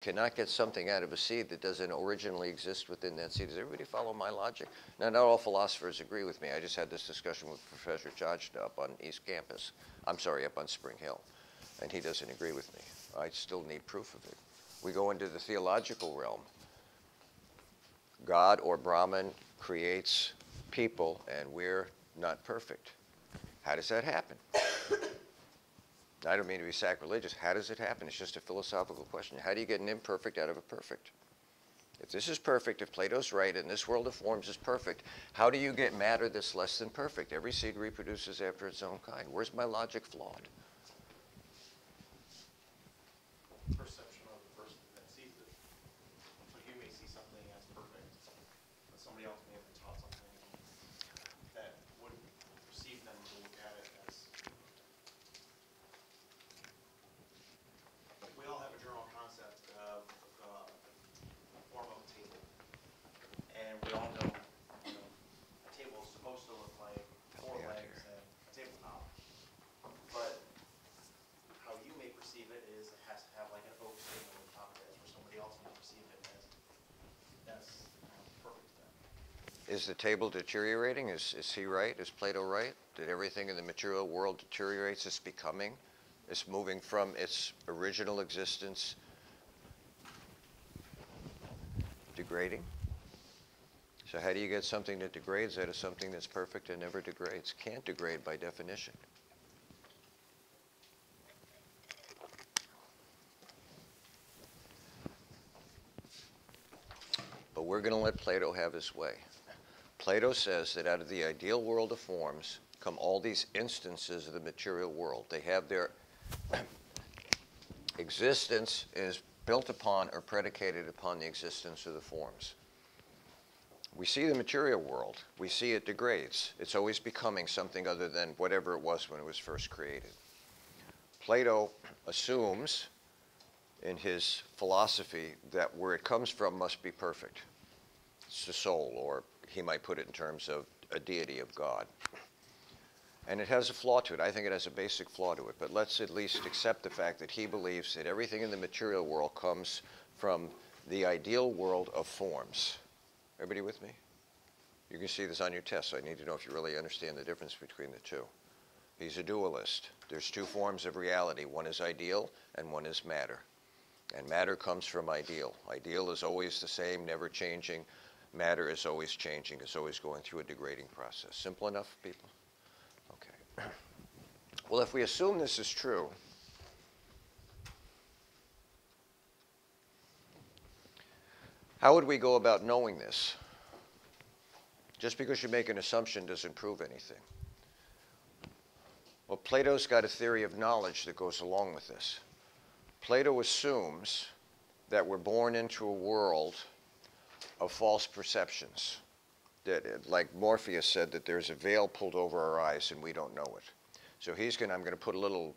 Cannot get something out of a seed that doesn't originally exist within that seed. Does everybody follow my logic? Now, not all philosophers agree with me. I just had this discussion with Professor Jajda up on East Campus. I'm sorry, up on Spring Hill. And he doesn't agree with me. I still need proof of it. We go into the theological realm. God or Brahman creates people, and we're not perfect. How does that happen? I don't mean to be sacrilegious. How does it happen? It's just a philosophical question. How do you get an imperfect out of a perfect? If this is perfect, if Plato's right, and this world of forms is perfect, how do you get matter that's less than perfect? Every seed reproduces after its own kind. Where's my logic flawed? Perception of the person that sees it. So you may see something as perfect, but somebody else may have been taught something that would perceive them to look at it as. We all have a general concept of the form of a table, and we all know, a table is supposed to look like four legs and a tabletop. But how you may perceive it is it has to have like an oak table on top of it, or somebody else may perceive it as that's perfect to them. Is the table deteriorating? Is he right? Is Plato right? That everything in the material world deteriorates? It's becoming? It's moving from its original existence, degrading? So how do you get something that degrades out of something that's perfect and never degrades? Can't degrade by definition. But we're going to let Plato have his way. Plato says that out of the ideal world of forms come all these instances of the material world. They have their existence is built upon or predicated upon the existence of the forms. We see the material world. We see it degrades. It's always becoming something other than whatever it was when it was first created. Plato assumes in his philosophy that where it comes from must be perfect. It's the soul, or he might put it in terms of a deity of God. And it has a flaw to it. I think it has a basic flaw to it. But let's at least accept the fact that he believes that everything in the material world comes from the ideal world of forms. Everybody with me? You can see this on your test, so I need to know if you really understand the difference between the two. He's a dualist. There's two forms of reality. One is ideal, and one is matter. And matter comes from ideal. Ideal is always the same, never changing. Matter is always changing. It's always going through a degrading process. Simple enough, people? Okay. Well, if we assume this is true, how would we go about knowing this? Just because you make an assumption doesn't prove anything. Well, Plato's got a theory of knowledge that goes along with this. Plato assumes that we're born into a world of false perceptions. That, like Morpheus said, that there's a veil pulled over our eyes and we don't know it. So I'm going to put a little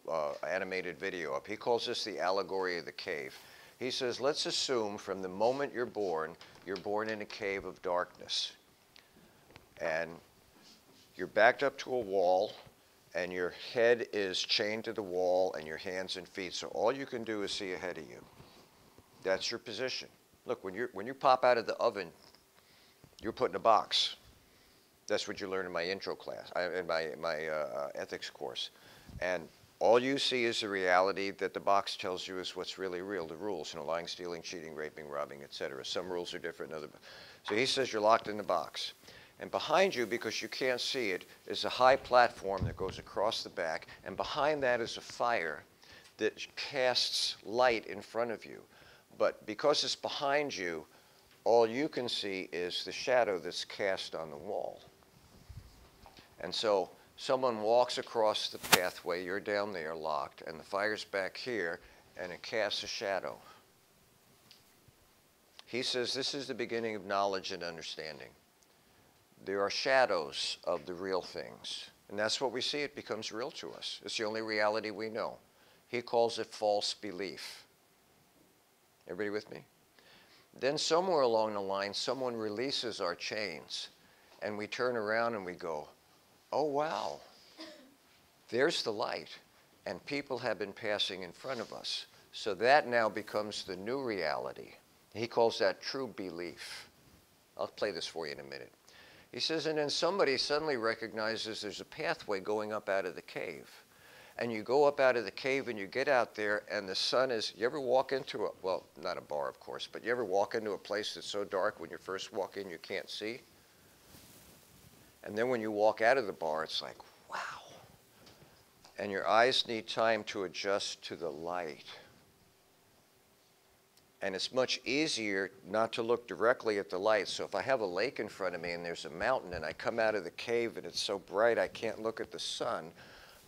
animated video up. He calls this the allegory of the cave. He says, let's assume from the moment you're born in a cave of darkness. And you're backed up to a wall, and your head is chained to the wall, and your hands and feet. So all you can do is see ahead of you. That's your position. Look, when you pop out of the oven, you're put in a box. That's what you learn in my intro class, in my ethics course. And all you see is the reality that the box tells you is what's really real, the rules, lying, stealing, cheating, raping, robbing, etc. Some rules are different. So he says you're locked in the box. And behind you, because you can't see it, is a high platform that goes across the back. And behind that is a fire that casts light in front of you. But because it's behind you, all you can see is the shadow that's cast on the wall. And so someone walks across the pathway, you're down there locked, and the fire's back here, and it casts a shadow. He says this is the beginning of knowledge and understanding. There are shadows of the real things. And that's what we see. It becomes real to us. It's the only reality we know. He calls it false belief. Everybody with me? Then somewhere along the line, someone releases our chains, and we turn around and we go, oh, wow, there's the light. And people have been passing in front of us. So that now becomes the new reality. He calls that true belief. I'll play this for you in a minute. He says, and then somebody suddenly recognizes there's a pathway going up out of the cave. And you go up out of the cave and you get out there and the sun is, you ever walk into a, well, not a bar of course, but you ever walk into a place that's so dark when you first walk in you can't see? And then when you walk out of the bar, it's like, wow. And your eyes need time to adjust to the light. And it's much easier not to look directly at the light. So if I have a lake in front of me and there's a mountain and I come out of the cave and it's so bright I can't look at the sun,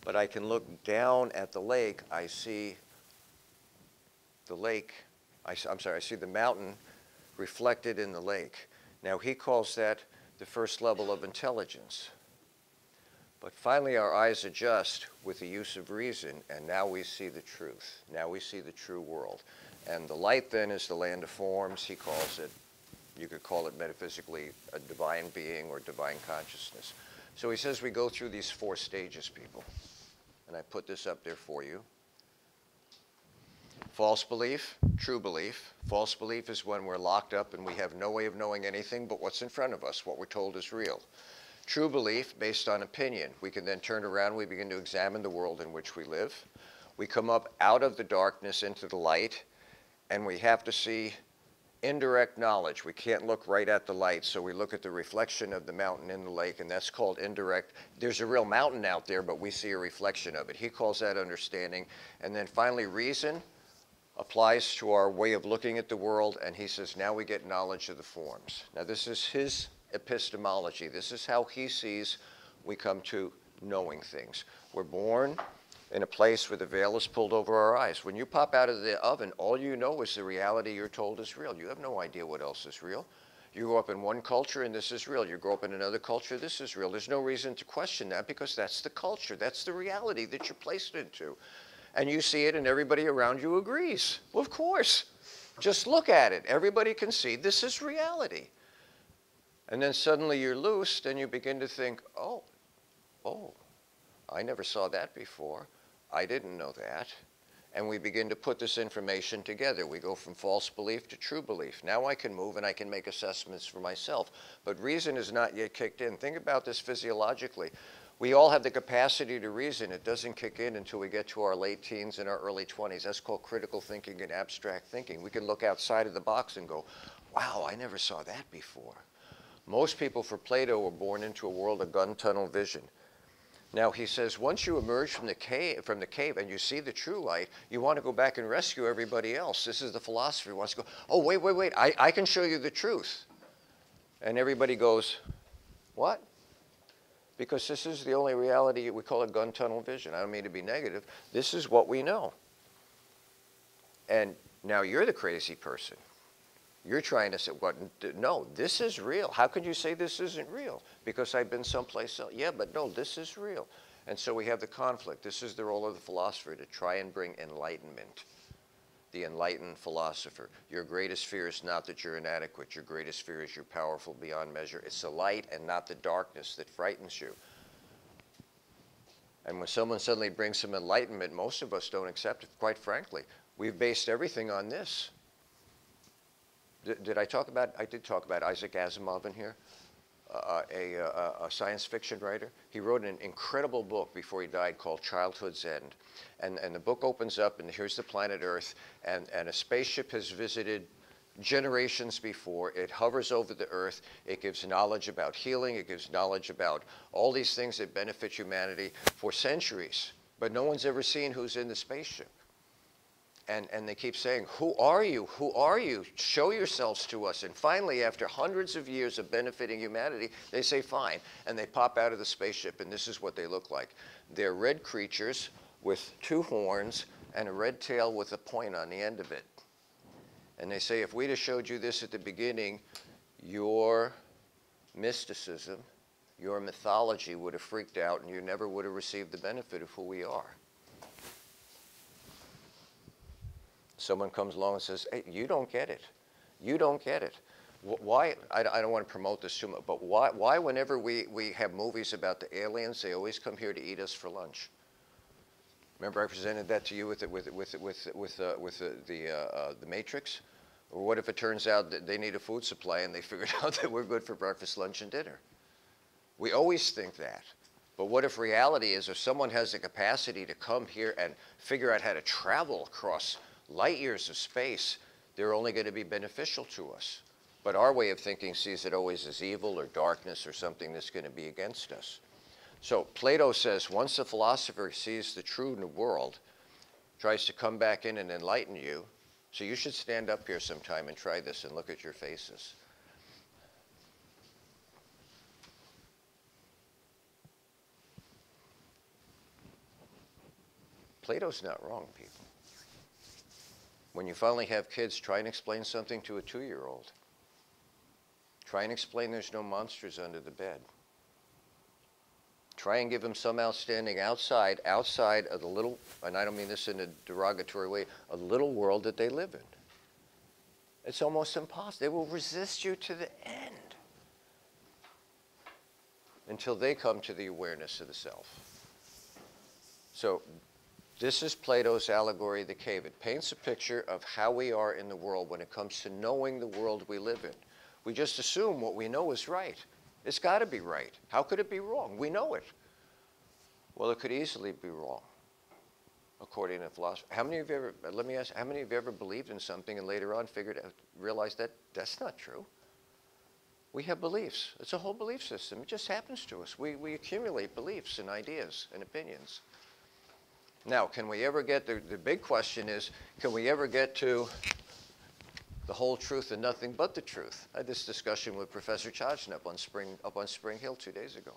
but I can look down at the lake, I see the lake, I see the mountain reflected in the lake. Now he calls that the first level of intelligence. But finally our eyes adjust with the use of reason, and now we see the truth. Now we see the true world. And the light then is the land of forms, he calls it. You could call it metaphysically a divine being or divine consciousness. So he says we go through these 4 stages, people. And I put this up there for you. False belief, true belief. False belief is when we're locked up and we have no way of knowing anything but what's in front of us, what we're told is real. True belief based on opinion. We can then turn around, we begin to examine the world in which we live. We come up out of the darkness into the light, and we have to see indirect knowledge. We can't look right at the light, so we look at the reflection of the mountain in the lake, and that's called indirect. There's a real mountain out there, but we see a reflection of it. He calls that understanding. And then finally, reason applies to our way of looking at the world, and he says, now we get knowledge of the forms. Now this is his epistemology. This is how he sees we come to knowing things. We're born in a place where the veil is pulled over our eyes. When you pop out of the oven, all you know is the reality you're told is real. You have no idea what else is real. You grow up in one culture and this is real. You grow up in another culture, this is real. There's no reason to question that because that's the culture. That's the reality that you're placed into. And you see it and everybody around you agrees. Well, of course. Just look at it. Everybody can see this is reality. And then suddenly you're loosed and you begin to think, oh, I never saw that before. I didn't know that. And we begin to put this information together. We go from false belief to true belief. Now I can move and I can make assessments for myself. But reason is not yet kicked in. Think about this physiologically. We all have the capacity to reason. It doesn't kick in until we get to our late teens and our early 20s. That's called critical thinking and abstract thinking. We can look outside of the box and go, wow, I never saw that before. Most people for Plato were born into a world of gun tunnel vision. Now he says once you emerge from the cave and you see the true light, you want to go back and rescue everybody else. This is the philosopher who wants to go, oh, wait, I can show you the truth. And everybody goes, what? Because this is the only reality, we call it gun tunnel vision. I don't mean to be negative. This is what we know. And now you're the crazy person. You're trying to say, what? No, this is real. How could you say this isn't real? Because I've been someplace else. Yeah, but no, this is real. And so we have the conflict. This is the role of the philosopher, to try and bring enlightenment. The enlightened philosopher. Your greatest fear is not that you're inadequate. Your greatest fear is you're powerful beyond measure. It's the light and not the darkness that frightens you. And when someone suddenly brings some enlightenment, most of us don't accept it, quite frankly. We've based everything on this. Did I talk about, I did talk about Isaac Asimov in here, a science fiction writer. He wrote an incredible book before he died called Childhood's End. And the book opens up and here's the planet Earth and a spaceship has visited generations before. It hovers over the Earth. It gives knowledge about healing. It gives knowledge about all these things that benefit humanity for centuries. But no one's ever seen who's in the spaceship. And they keep saying, who are you? Who are you? Show yourselves to us. And finally, after hundreds of years of benefiting humanity, they say, fine. And they pop out of the spaceship, and this is what they look like. They're red creatures with 2 horns and a red tail with a point on the end of it. And they say, if we'd have showed you this at the beginning, your mysticism, your mythology would have freaked out, and you never would have received the benefit of who we are. Someone comes along and says, hey, you don't get it. You don't get it. Why, I don't want to promote this too much, but why whenever we have movies about the aliens, they always come here to eat us for lunch? Remember I presented that to you with the matrix? Or what if it turns out that they need a food supply and they figured out that we're good for breakfast, lunch, and dinner? We always think that. But what if reality is if someone has the capacity to come here and figure out how to travel across light years of space, they're only going to be beneficial to us. But our way of thinking sees it always as evil or darkness or something that's going to be against us. So Plato says once a philosopher sees the true in the world, tries to come back in and enlighten you, so you should stand up here sometime and try this and look at your faces. Plato's not wrong, people. When you finally have kids, try and explain something to a 2-year-old. Try and explain there's no monsters under the bed. Try and give them some outstanding outside of the little, and I don't mean this in a derogatory way, a little world that they live in. It's almost impossible. They will resist you to the end until they come to the awareness of the self. So this is Plato's allegory of the cave. It paints a picture of how we are in the world when it comes to knowing the world we live in. We just assume what we know is right. It's got to be right. How could it be wrong? We know it. Well, it could easily be wrong, according to philosophy. How many of you ever, let me ask, how many of you ever believed in something and later on realized that that's not true? We have beliefs. It's a whole belief system. It just happens to us. We accumulate beliefs and ideas and opinions. Now, can we ever get, the big question is, can we ever get to the whole truth and nothing but the truth? I had this discussion with Professor Chajna up on Spring Hill 2 days ago.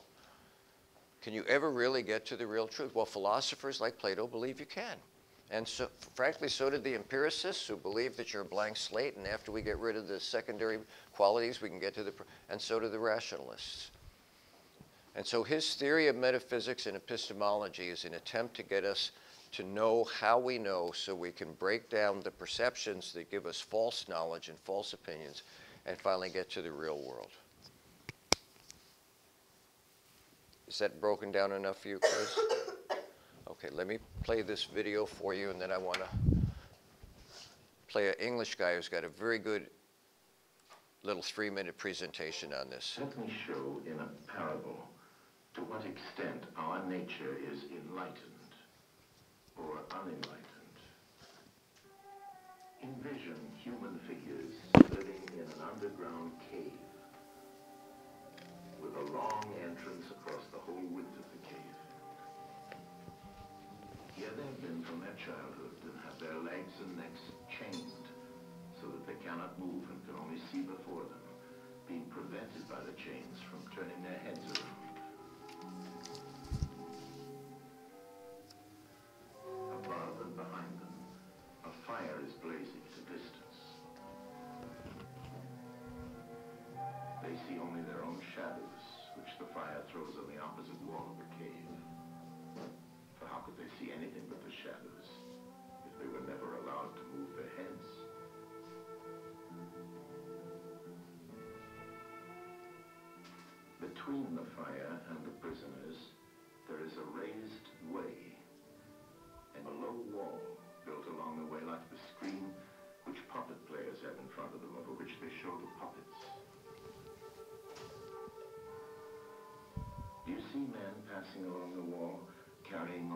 Can you ever really get to the real truth? Well, philosophers like Plato believe you can. And so, frankly, so did the empiricists who believe that you're a blank slate, and after we get rid of the secondary qualities, we can get to the, and so do the rationalists. And so his theory of metaphysics and epistemology is an attempt to get us to know how we know so we can break down the perceptions that give us false knowledge and false opinions and finally get to the real world. Is that broken down enough for you, Chris? Okay, let me play this video for you, and then I want to play an English guy who's got a very good little 3-minute presentation on this. Let me show in a parable to what extent our nature is enlightened or unenlightened. Envision human figures living in an underground cave with a long entrance across the whole width of the cave. Here they've been from their childhood and have their legs and necks chained so that they cannot move and can only see before them, being prevented by the chains from turning their heads around. Above and behind them, a fire is blazing at a distance. They see only their own shadows, which the fire throws on the opposite wall of the cave. For how could they see anything but the shadows if they were never allowed to move their heads? Between the fire and the prisoners, there is a raised way and a low wall built along the way like the screen which puppet players have in front of them, over which they show the puppets. Do you see men passing along the wall, carrying